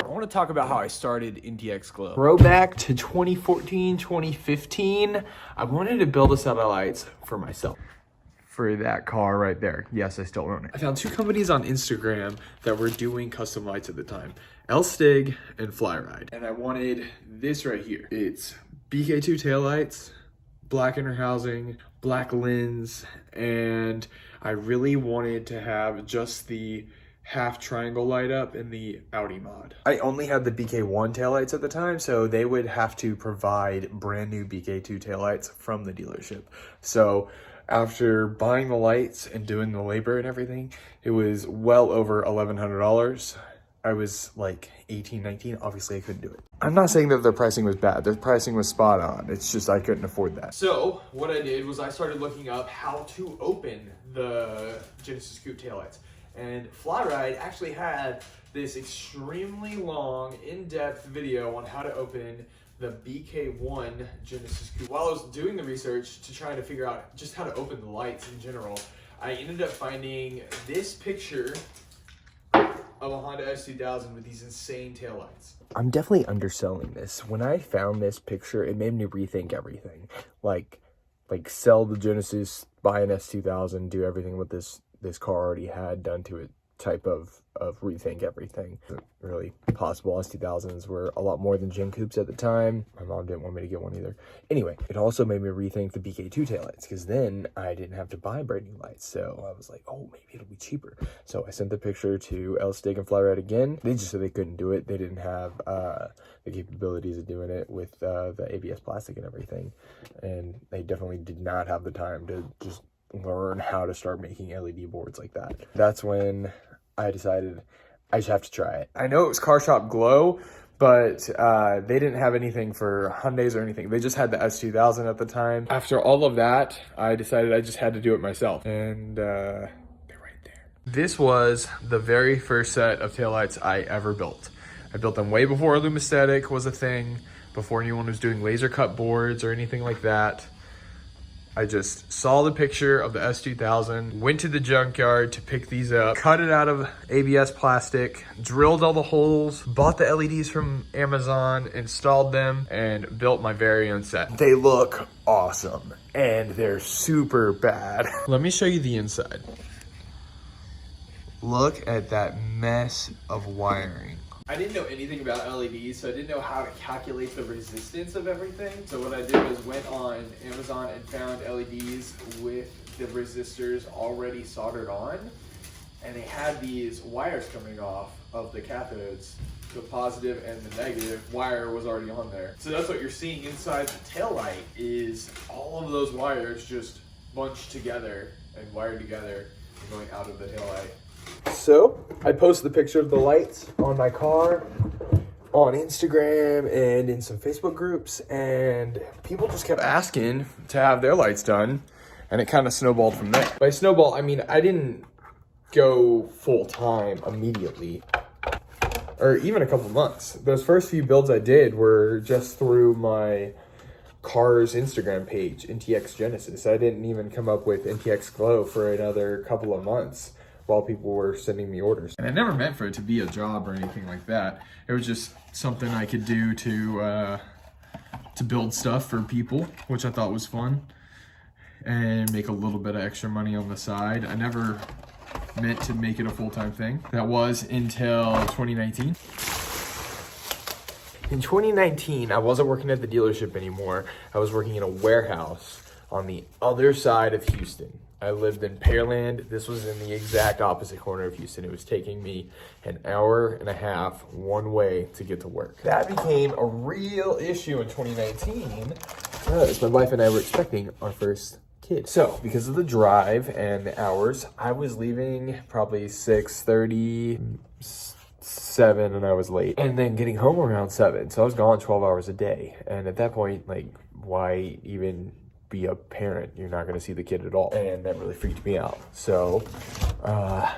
I want to talk about how I started NTXGLOW. Throwback to 2014, 2015. I wanted to build a set of lights for myself. For that car right there. Yes, I still own it. I found two companies on Instagram that were doing custom lights at the time. L-Stig and Flyride. And I wanted this right here. It's BK2 taillights, black inner housing, black lens, and I really wanted to have just the half triangle light up in the Audi mod. I only had the BK1 taillights at the time, so they would have to provide brand new BK2 taillights from the dealership. So after buying the lights and doing the labor and everything, it was well over $1,100. I was like 18, 19. Obviously, I couldn't do it. I'm not saying that their pricing was bad. Their pricing was spot on. It's just I couldn't afford that. So what I did was I started looking up how to open the Genesis Coupe taillights. And Flyride actually had this extremely long, in-depth video on how to open the BK1 Genesis Coupe. While I was doing the research to try to figure out just how to open the lights in general, I ended up finding this picture of a Honda S2000 with these insane taillights. I'm definitely underselling this. When I found this picture, it made me rethink everything. Like sell the Genesis, buy an S2000, do everything with this car already had done to it type of rethink everything. Really possible. S2000s were a lot more than Gen Coupes at the time. My mom didn't want me to get one either. Anyway, it also made me rethink the BK2 taillights because then I didn't have to buy brand new lights. So I was like, oh, maybe it'll be cheaper. So I sent the picture to L-Stig and Flyride again. They just said they couldn't do it. They didn't have the capabilities of doing it with the ABS plastic and everything. And they definitely did not have the time to just learn how to start making LED boards like that. That's when I decided I just have to try it. I know it was Car Shop Glow, but they didn't have anything for Hyundais or anything. They just had the S2000 at the time. After all of that, I decided I just had to do it myself. And they're right there. This was the very first set of taillights I ever built. I built them way before Lumistatic was a thing, before anyone was doing laser cut boards or anything like that. I just saw the picture of the S2000, went to the junkyard to pick these up, cut it out of ABS plastic, drilled all the holes, bought the LEDs from Amazon, installed them, and built my very own set. They look awesome, and they're super bad. Let me show you the inside. Look at that mess of wiring. I didn't know anything about LEDs, so I didn't know how to calculate the resistance of everything. So what I did was went on Amazon and found LEDs with the resistors already soldered on. And they had these wires coming off of the cathodes. The positive and the negative wire was already on there. So that's what you're seeing inside the taillight is all of those wires just bunched together and wired together and going out of the taillight. So I posted the picture of the lights on my car on Instagram and in some Facebook groups, and people just kept asking to have their lights done, and it kind of snowballed from there. By snowball, I mean I didn't go full time immediately, or even a couple months. Those first few builds I did were just through my car's Instagram page, NTX Genesis. I didn't even come up with NTXGLOW for another couple of months while people were sending me orders. And I never meant for it to be a job or anything like that. It was just something I could do to build stuff for people, which I thought was fun, and make a little bit of extra money on the side. I never meant to make it a full-time thing. That was until 2019. In 2019, I wasn't working at the dealership anymore. I was working in a warehouse on the other side of Houston. I lived in Pearland. This was in the exact opposite corner of Houston. It was taking me an hour and a half one way to get to work. That became a real issue in 2019 because my wife and I were expecting our first kid. So because of the drive and the hours, I was leaving probably 6:30, 7, and I was late. And then getting home around 7. So I was gone 12 hours a day. And at that point, like, why even be a parent? You're not going to see the kid at all. And that really freaked me out. So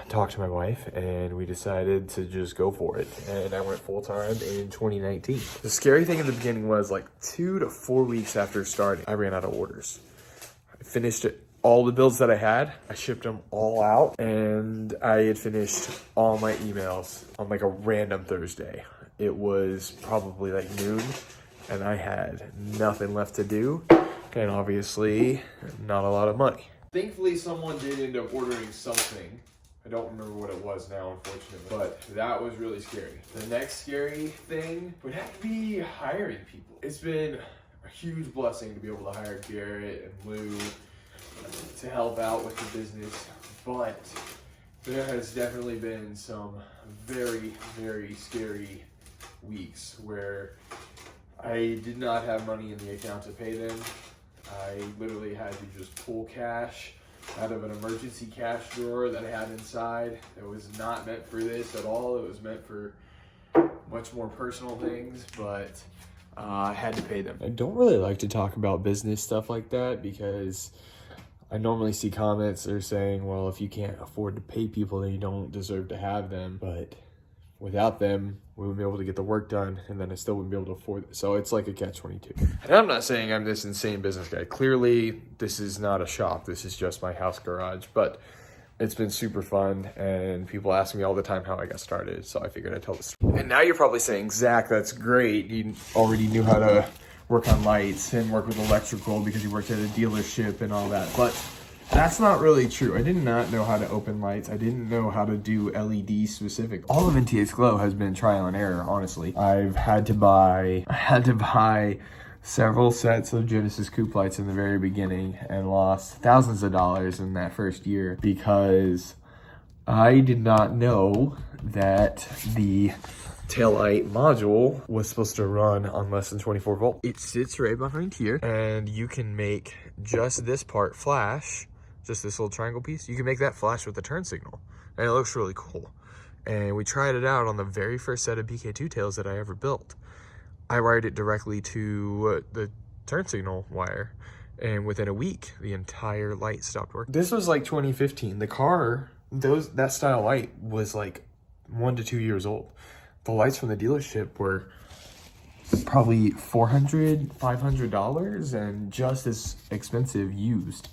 talked to my wife and we decided to just go for it. And I went full-time in 2019. The scary thing in the beginning was like 2 to 4 weeks after starting, I ran out of orders. I finished all the builds that I had, I shipped them all out, and I had finished all my emails on like a random Thursday. It was probably like noon, and I had nothing left to do, and obviously not a lot of money. Thankfully, someone did end up ordering something. I don't remember what it was now, unfortunately, but that was really scary. The next scary thing would have to be hiring people. It's been a huge blessing to be able to hire Garrett and Lou to help out with the business, but there has definitely been some very, very scary weeks where I did not have money in the account to pay them. I literally had to just pull cash out of an emergency cash drawer that I had inside. It was not meant for this at all. It was meant for much more personal things, but I had to pay them. I don't really like to talk about business stuff like that because I normally see comments that are saying, well, if you can't afford to pay people, then you don't deserve to have them. But without them, we wouldn't be able to get the work done, and then I still wouldn't be able to afford it. So it's like a catch-22. And I'm not saying I'm this insane business guy. Clearly, this is not a shop. This is just my house garage. But it's been super fun, and people ask me all the time how I got started. So I figured I'd tell the story. And now you're probably saying, Zach, that's great. You already knew how to work on lights and work with electrical because you worked at a dealership and all that. But that's not really true. I did not know how to open lights. I didn't know how to do LED specific. All of NTXGLOW has been trial and error, honestly. I had to buy several sets of Genesis coupe lights in the very beginning and lost thousands of dollars in that first year because I did not know that the taillight module was supposed to run on less than 24 volts. It sits right behind here, and you can make just this part flash, just this little triangle piece. You can make that flash with the turn signal, and it looks really cool. And we tried it out on the very first set of BK2 tails that I ever built. I wired it directly to the turn signal wire, and within a week, the entire light stopped working. This was like 2015. The car, that style light was like 1 to 2 years old. The lights from the dealership were probably $400, $500 and just as expensive used.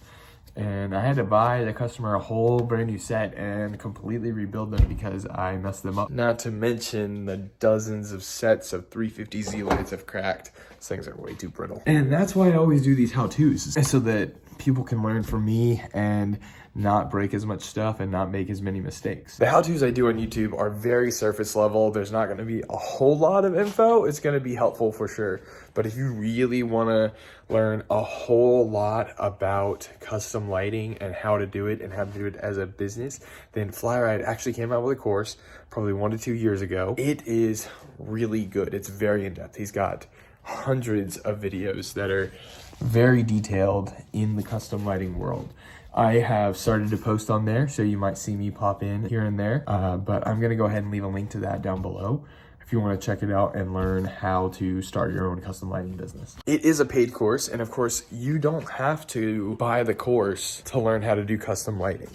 And I had to buy the customer a whole brand new set and completely rebuild them because I messed them up. Not to mention the dozens of sets of 350Z lights have cracked. These things are way too brittle. And that's why I always do these how-tos, so that people can learn from me and not break as much stuff and not make as many mistakes. The how-tos I do on YouTube are very surface level. There's not gonna be a whole lot of info. It's gonna be helpful for sure. But if you really wanna learn a whole lot about custom lighting and how to do it and how to do it as a business, then Flyride actually came out with a course probably 1 to 2 years ago. It is really good. It's very in-depth. He's got hundreds of videos that are very detailed in the custom lighting world. I have started to post on there, so you might see me pop in here and there, but I'm gonna go ahead and leave a link to that down below if you wanna check it out and learn how to start your own custom lighting business. It is a paid course, and of course, you don't have to buy the course to learn how to do custom lighting.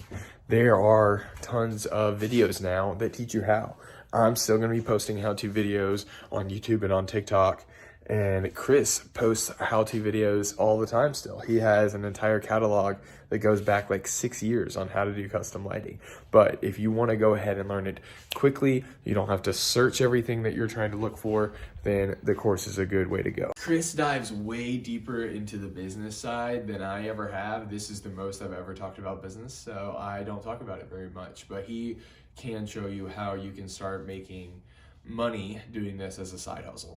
There are tons of videos now that teach you how. I'm still gonna be posting how-to videos on YouTube and on TikTok. And Chris posts how-to videos all the time still. He has an entire catalog that goes back like 6 years on how to do custom lighting. But if you want to go ahead and learn it quickly, you don't have to search everything that you're trying to look for, then the course is a good way to go. Chris dives way deeper into the business side than I ever have. This is the most I've ever talked about business, so I don't talk about it very much. But he can show you how you can start making money doing this as a side hustle.